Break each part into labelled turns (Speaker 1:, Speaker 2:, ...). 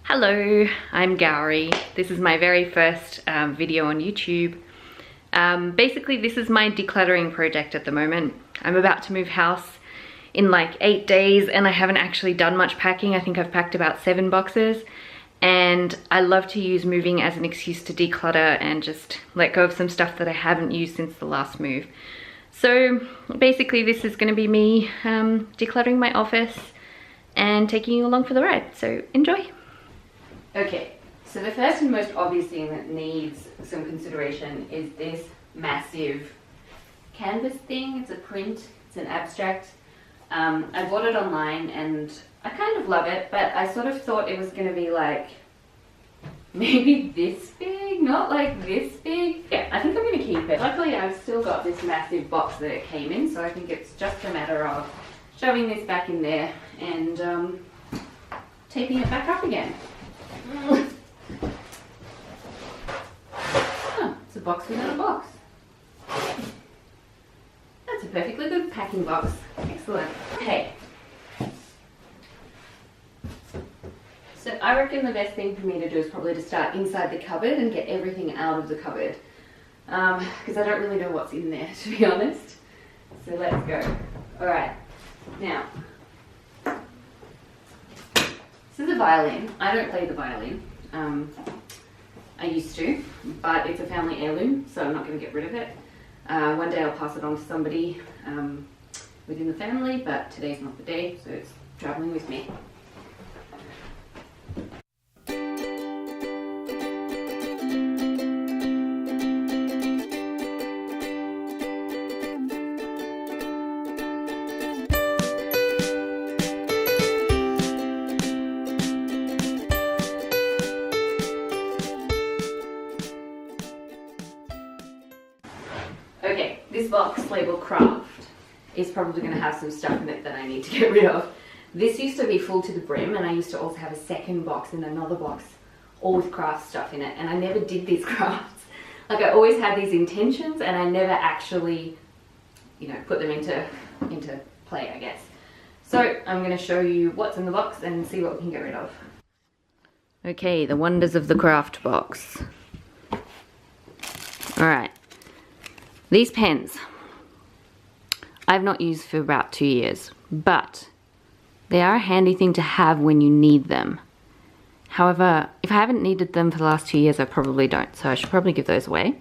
Speaker 1: Hello, I'm Gowrie. This is my very first video on YouTube. Basically, this is my decluttering project at the moment. I'm about to move house in like 8 days and I haven't actually done much packing. I think I've packed about 7 boxes, and I love to use moving as an excuse to declutter and just let go of some stuff that I haven't used since the last move. So basically this is going to be me decluttering my office and taking you along for the ride. So enjoy.
Speaker 2: Okay, so the first and most obvious thing that needs some consideration is this massive canvas thing. It's a print, it's an abstract. I bought it online and I kind of love it, but I sort of thought it was going to be like maybe this big, not like this big. Yeah, I think I'm going to keep it. Luckily I've still got this massive box that it came in, so I think it's just a matter of shoving this back in there and taping it back up again. Oh, it's a box within a box. That's a perfectly good packing box. Excellent. Okay. So I reckon the best thing for me to do is probably to start inside the cupboard and get everything out of the cupboard. Because I don't really know what's in there, to be honest. So let's go. Alright. Now, this is a violin. I don't play the violin. I used to, but it's a family heirloom, so I'm not going to get rid of it. One day I'll pass it on to somebody within the family, but today's not the day, so it's traveling with me. Okay, this box labeled craft is probably going to have some stuff in it that I need to get rid of. This used to be full to the brim, and I used to also have a second box and another box all with craft stuff in it, and I never did these crafts. Like, I always had these intentions and I never actually, you know, put them into play, I guess. So I'm going to show you what's in the box and see what we can get rid of.
Speaker 1: Okay, the wonders of the craft box. Alright. These pens, I've not used for about 2 years, but they are a handy thing to have when you need them. However, if I haven't needed them for the last 2 years, I probably don't, so I should probably give those away.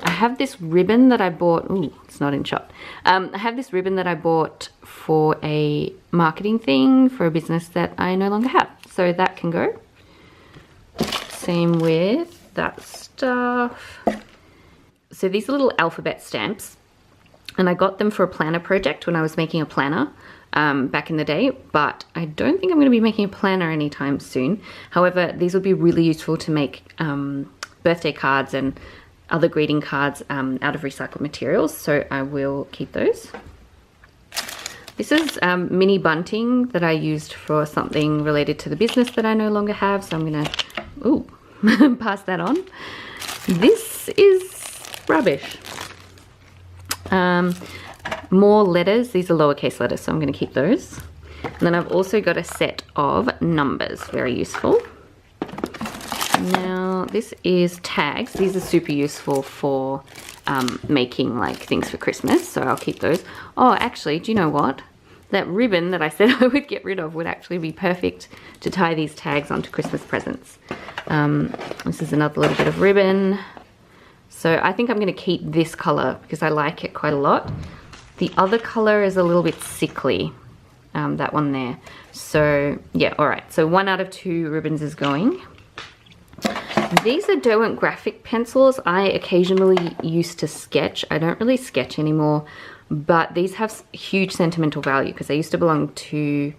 Speaker 1: I have this ribbon that I bought, ooh, it's not in shot. I have this ribbon that I bought for a marketing thing for a business that I no longer have, so that can go. Same with that stuff. So these are little alphabet stamps, and I got them for a planner project when I was making a planner back in the day, but I don't think I'm going to be making a planner anytime soon. However, these will be really useful to make birthday cards and other greeting cards out of recycled materials, so I will keep those. This is mini bunting that I used for something related to the business that I no longer have, so I'm going to pass that on. This is rubbish. More letters. These are lowercase letters, so I'm going to keep those. And then I've also got a set of numbers, very useful. Now this is tags. These are super useful for making like things for Christmas, so I'll keep those. Oh, actually, do you know what? That ribbon that I said I would get rid of would actually be perfect to tie these tags onto Christmas presents. This is another little bit of ribbon. So I think I'm going to keep this color because I like it quite a lot. The other color is a little bit sickly, that one there. So yeah, all right. So 1 out of 2 ribbons is going. These are Derwent graphic pencils. I occasionally used to sketch. I don't really sketch anymore, but these have huge sentimental value because they used to belong to,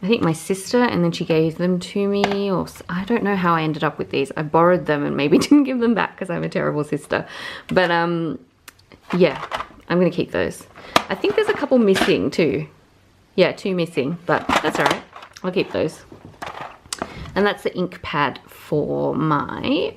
Speaker 1: I think, my sister, and then she gave them to me, or I don't know how I ended up with these. I borrowed them and maybe didn't give them back because I'm a terrible sister. But yeah, I'm gonna keep those. I think there's a couple missing too. Yeah, 2 missing, but that's all right. I'll keep those. And that's the ink pad for my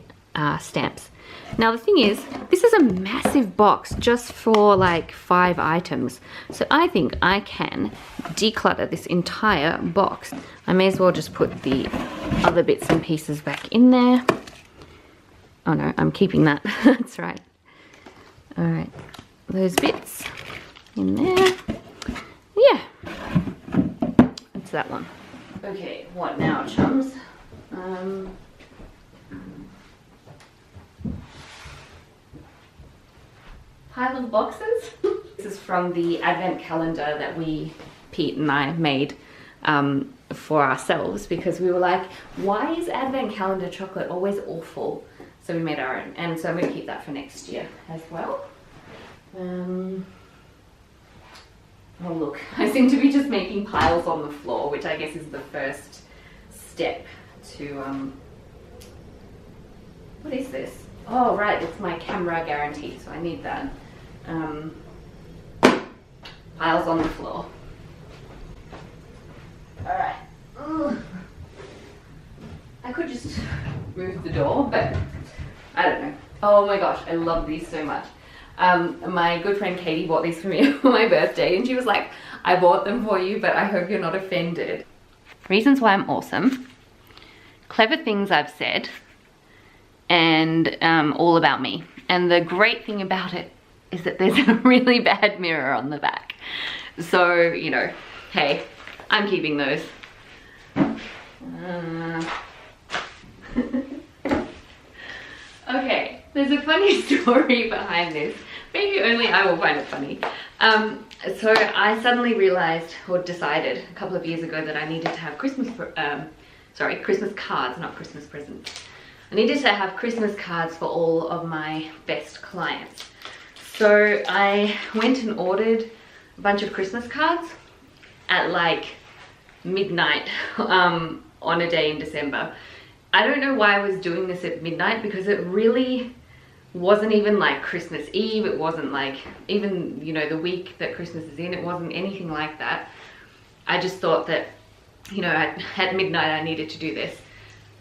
Speaker 1: stamps. Now the thing is, this is a massive box just for like 5 items. So I think I can declutter this entire box. I may as well just put the other bits and pieces back in there. Oh no, I'm keeping that. That's right. All right, those bits in there. Yeah, it's that one. Okay, what now, chums? Pile of boxes. This is from the advent calendar that Pete and I made for ourselves, because we were like, why is advent calendar chocolate always awful? So we made our own, and so I'm going to keep that for next year as well. Oh look, I seem to be just making piles on the floor, which I guess is the first step to, what is this? Oh right, it's my camera guarantee, so I need that. Piles on the floor. Alright. I could just move the door, but I don't know. Oh my gosh, I love these so much. My good friend Katie bought these for me for my birthday, and she was like, I bought them for you, but I hope you're not offended. Reasons why I'm awesome. Clever things I've said. And all about me. And the great thing about it is that there's a really bad mirror on the back. So, you know, hey, I'm keeping those. Okay, there's a funny story behind this. Maybe only I will find it funny. So I suddenly realized, or decided a couple of years ago, that I needed to have Christmas cards, not Christmas presents. I needed to have Christmas cards for all of my best clients. So I went and ordered a bunch of Christmas cards at like midnight on a day in December. I don't know why I was doing this at midnight, because it really wasn't even like Christmas Eve. It wasn't like even, you know, the week that Christmas is in. It wasn't anything like that. I just thought that, you know, at midnight I needed to do this.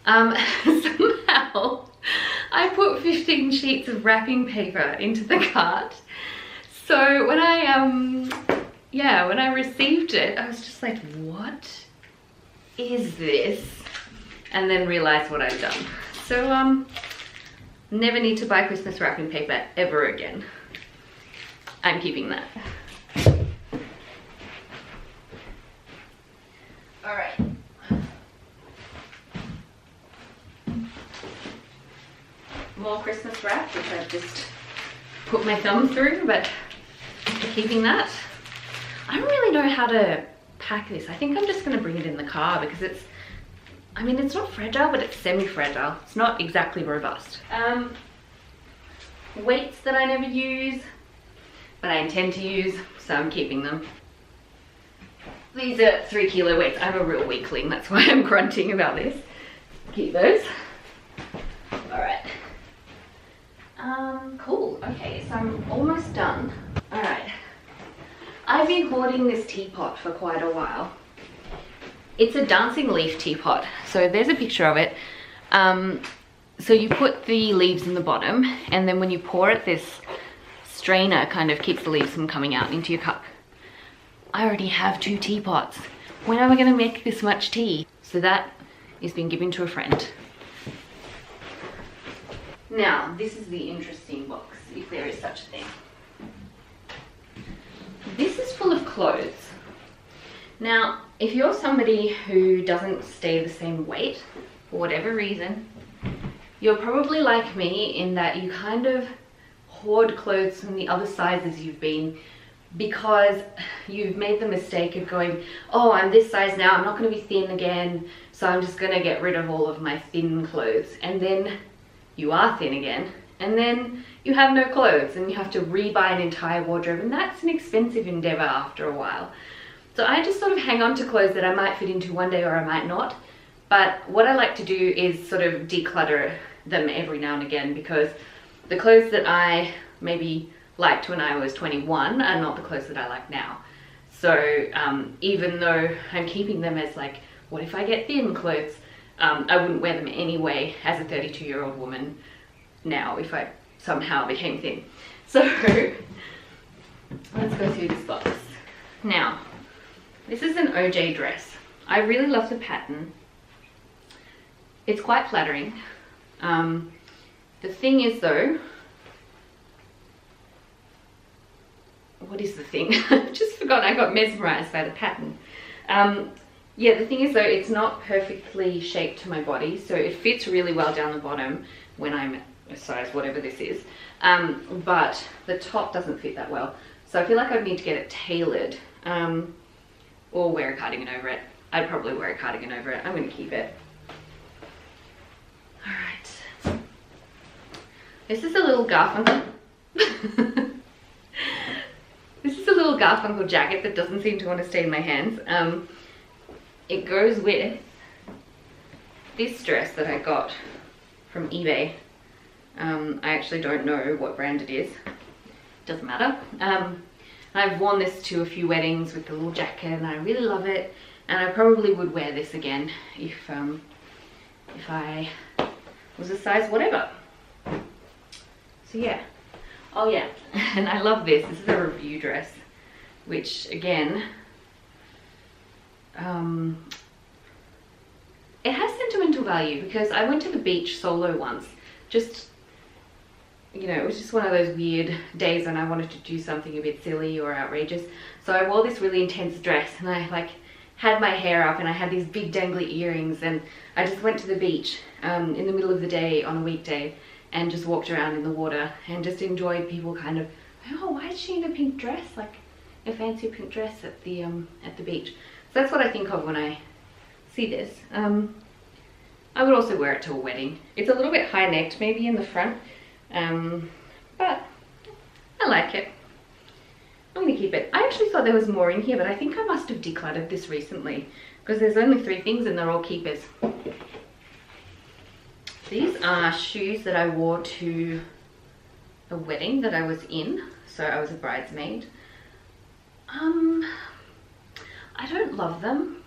Speaker 1: Somehow I put 15 sheets of wrapping paper into the cart. So when I received it, I was just like, what is this? And then realized what I'd done. So never need to buy Christmas wrapping paper ever again. I'm keeping that. All right. More Christmas wrap, which I've just put my thumb through, but keeping that. I don't really know how to pack this. I think I'm just going to bring it in the car, because it's, I mean, it's not fragile, but it's semi-fragile. It's not exactly robust. Weights that I never use, but I intend to use, so I'm keeping them. These are 3 kilo weights. I'm a real weakling, that's why I'm grunting about this. Keep those. All right. Cool. Okay, so I'm almost done. All right. I've been hoarding this teapot for quite a while. It's a dancing leaf teapot. So there's a picture of it. So you put the leaves in the bottom, and then when you pour it, this strainer kind of keeps the leaves from coming out into your cup. I already have 2 teapots. When am I going to make this much tea? So that is being given to a friend. Now, this is the interesting box, if there is such a thing. This is full of clothes. Now, if you're somebody who doesn't stay the same weight, for whatever reason, you're probably like me in that you kind of hoard clothes from the other sizes you've been, because you've made the mistake of going, oh, I'm this size now, I'm not going to be thin again, so I'm just going to get rid of all of my thin clothes. And then you are thin again, and then you have no clothes, and you have to re-buy an entire wardrobe, and that's an expensive endeavor after a while. So I just sort of hang on to clothes that I might fit into one day or I might not. But what I like to do is sort of declutter them every now and again, because the clothes that I maybe liked when I was 21 are not the clothes that I like now. So even though I'm keeping them as like, what if I get thin clothes? I wouldn't wear them anyway as a 32-year-old woman now if I somehow became thin. So let's go through this box. Now, this is an OJ dress. I really love the pattern.
Speaker 2: It's quite flattering. The thing is though, what is the thing? I've just forgotten. I got mesmerized by the pattern. Yeah, the thing is though, it's not perfectly shaped to my body, so it fits really well down the bottom when I'm a size whatever this is, but the top doesn't fit that well. So I feel like I'd need to get it tailored, or wear a cardigan over it. I'd probably wear a cardigan over it. I'm going to keep it. All right. This is a little Garfunkel. This is a little Garfunkel jacket that doesn't seem to want to stay in my hands. It goes with this dress that I got from eBay. I actually don't know what brand it is. Doesn't matter. I've worn this to a few weddings with the little jacket and I really love it. And I probably would wear this again if I was a size whatever. So yeah. Oh yeah, and I love this. This is a review dress, which again, it has sentimental value because I went to the beach solo once. Just, you know, it was just one of those weird days when I wanted to do something a bit silly or outrageous. So I wore this really intense dress and I like had my hair up and I had these big dangly earrings and I just went to the beach in the middle of the day on a weekday and just walked around in the water and just enjoyed people kind of, oh, why is she in a pink dress? Like a fancy pink dress at the beach. So that's what I think of when I see this. I would also wear it to a wedding. It's a little bit high necked maybe in the front, but I like it. I'm gonna keep it. I actually thought there was more in here, but I think I must have decluttered this recently because there's only 3 things and they're all keepers. These are shoes that I wore to a wedding that I was in, so I was a bridesmaid. I don't love them.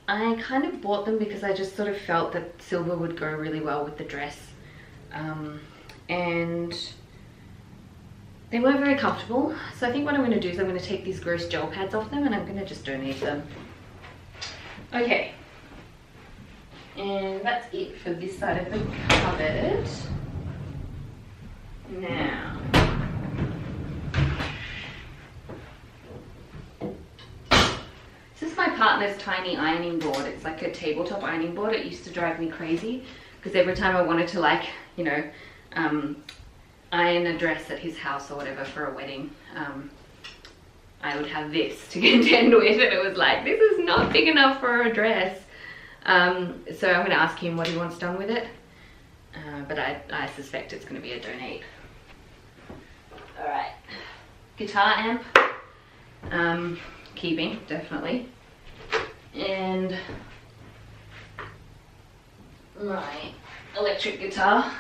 Speaker 2: I kind of bought them because I just sort of felt that silver would go really well with the dress. And they weren't very comfortable. So I think what I'm going to do is I'm going to take these gross gel pads off them and I'm going to just donate them. Okay. And that's it for this side of the cupboard. Now, this is my partner's tiny ironing board. It's like a tabletop ironing board. It used to drive me crazy because every time I wanted to, like, you know, iron a dress at his house or whatever for a wedding, I would have this to contend with, and it was like, this is not big enough for a dress. So I'm going to ask him what he wants done with it, but I suspect it's going to be a donate. Alright, guitar amp, keeping, definitely, and my electric guitar,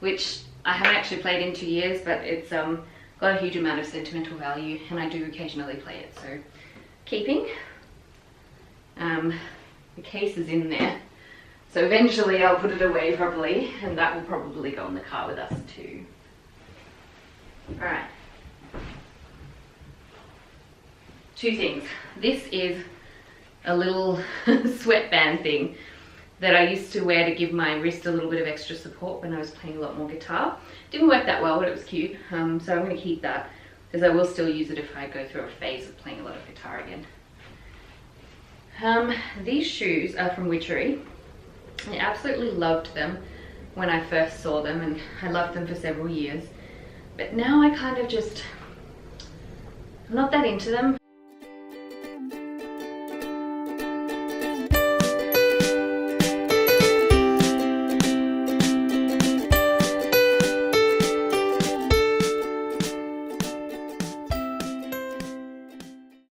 Speaker 2: which I haven't actually played in 2 years, but it's got a huge amount of sentimental value and I do occasionally play it, so keeping. The case is in there, so eventually I'll put it away probably, and that will probably go in the car with us too. Alright. 2 things. This is a little sweatband thing that I used to wear to give my wrist a little bit of extra support when I was playing a lot more guitar. Didn't work that well, but it was cute, so I'm going to keep that because I will still use it if I go through a phase of playing a lot of guitar again. These shoes are from Witchery. I absolutely loved them when I first saw them and I loved them for several years, but now I kind of just, I'm not that into them.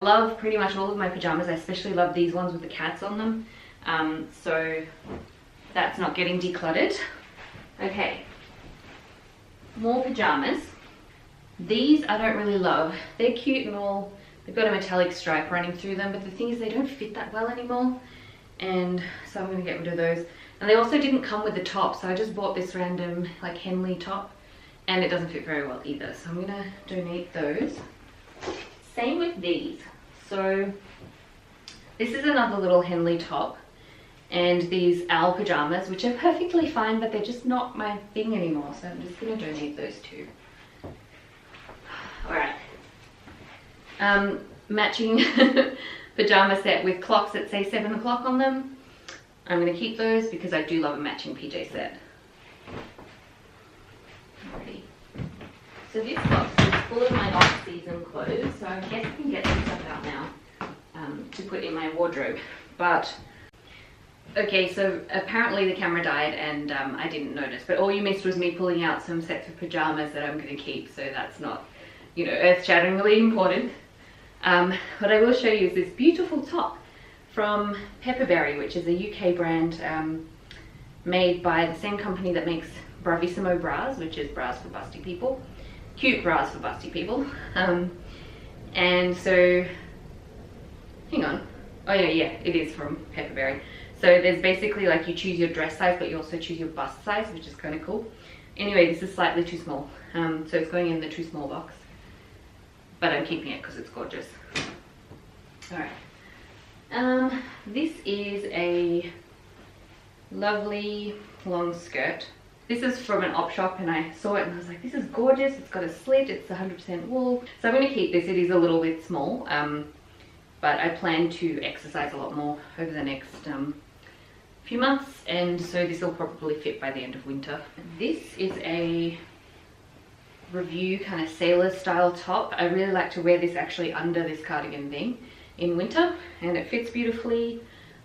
Speaker 2: I love pretty much all of my pajamas. I especially love these ones with the cats on them. So that's not getting decluttered. Okay, more pajamas. These I don't really love. They're cute and all. They've got a metallic stripe running through them, but the thing is they don't fit that well anymore. And so I'm gonna get rid of those. And they also didn't come with the top, so I just bought this random like Henley top and it doesn't fit very well either. So I'm gonna donate those. Same with these. So this is another little Henley top and these owl pajamas, which are perfectly fine, but they're just not my thing anymore, so I'm just going to donate those too. Alright. Matching pajama set with clocks that say 7 o'clock on them. I'm going to keep those because I do love a matching PJ set. Alrighty. So this box is full of my off-season clothes, so I guess I can get some stuff out now to put in my wardrobe. But, okay, so apparently the camera died and I didn't notice, but all you missed was me pulling out some sets of pajamas that I'm going to keep, so that's not, you know, earth-shatteringly important. What I will show you is this beautiful top from Pepperberry, which is a UK brand made by the same company that makes Bravissimo bras, which is bras for busty people. Cute bras for busty people. And so, hang on. Oh yeah, it is from Pepperberry. So there's basically like you choose your dress size, but you also choose your bust size, which is kind of cool. Anyway, this is slightly too small. So it's going in the too small box. But I'm keeping it because it's gorgeous. Alright. This is a lovely long skirt. This is from an op shop and I saw it and I was like, this is gorgeous. It's got a slit, it's 100% wool. So I'm going to keep this. It is a little bit small, but I plan to exercise a lot more over the next few months, and so this will probably fit by the end of winter. This is a review kind of sailor style top. I really like to wear this actually under this cardigan thing in winter, and it fits beautifully.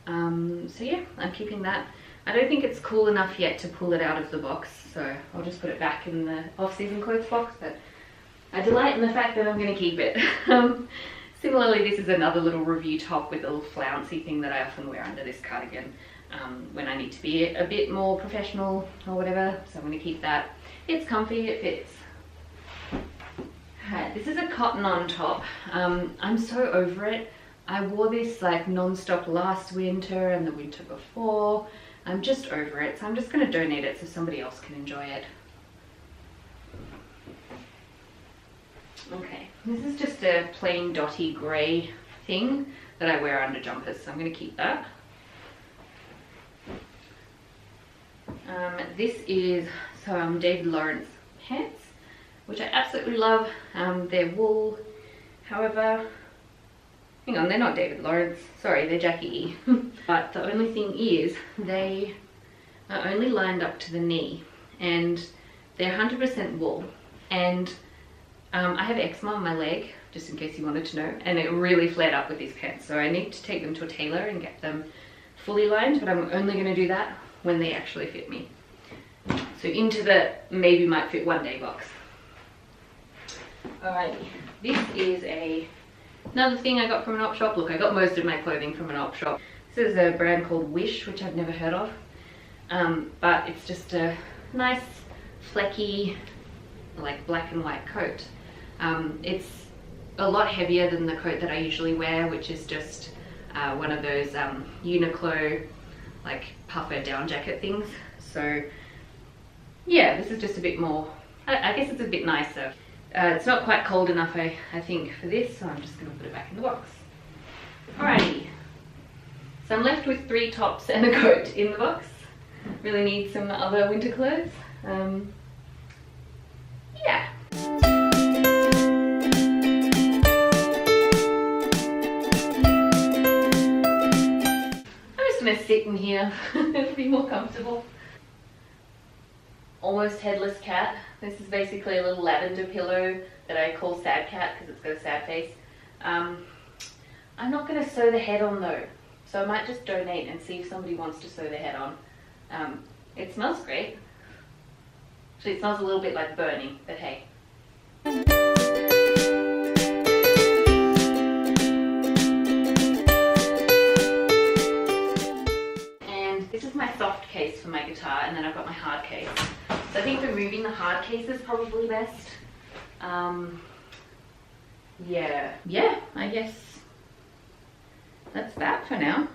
Speaker 2: So yeah, I'm keeping that. I don't think it's cool enough yet to pull it out of the box, so I'll just put it back in the off-season clothes box, but I delight in the fact that I'm going to keep it. Similarly, this is another little review top with a little flouncy thing that I often wear under this cardigan when I need to be a bit more professional or whatever, so I'm going to keep that. It's comfy, it fits. Alright, this is a cotton on top. I'm so over it. I wore this like non-stop last winter and the winter before. I'm just over it, so I'm just going to donate it so somebody else can enjoy it. Okay, this is just a plain dotty grey thing that I wear under jumpers, so I'm going to keep that. This is David Lawrence pants, which I absolutely love. They're wool, however, hang on, they're not David Lawrence, sorry, they're Jackie E. But the only thing is, they are only lined up to the knee, and they're 100% wool, and I have eczema on my leg, just in case you wanted to know, and it really flared up with these pants, so I need to take them to a tailor and get them fully lined, but I'm only going to do that when they actually fit me. So into the maybe might fit one day box. Alrighty, this is another thing I got from an op shop. Look, I got most of my clothing from an op shop. This is a brand called Wish, which I've never heard of, but it's just a nice flecky like black and white coat. It's a lot heavier than the coat that I usually wear, which is just one of those Uniqlo like puffer down jacket things. So yeah, this is just a bit more, I guess it's a bit nicer. It's not quite cold enough, I think, for this, so I'm just going to put it back in the box. Alrighty, so I'm left with 3 tops and a coat in the box. Really need some other winter clothes. Yeah. I'm just going to sit in here. It'll be more comfortable. Almost headless cat. This is basically a little lavender pillow that I call Sad Cat because it's got a sad face. I'm not going to sew the head on though, so I might just donate and see if somebody wants to sew the head on. It smells great. Actually, it smells a little bit like burning, but hey. And this is my soft case for my guitar, and then I've got my hard case. So I think removing the hard case is probably best. Yeah, I guess that's that for now.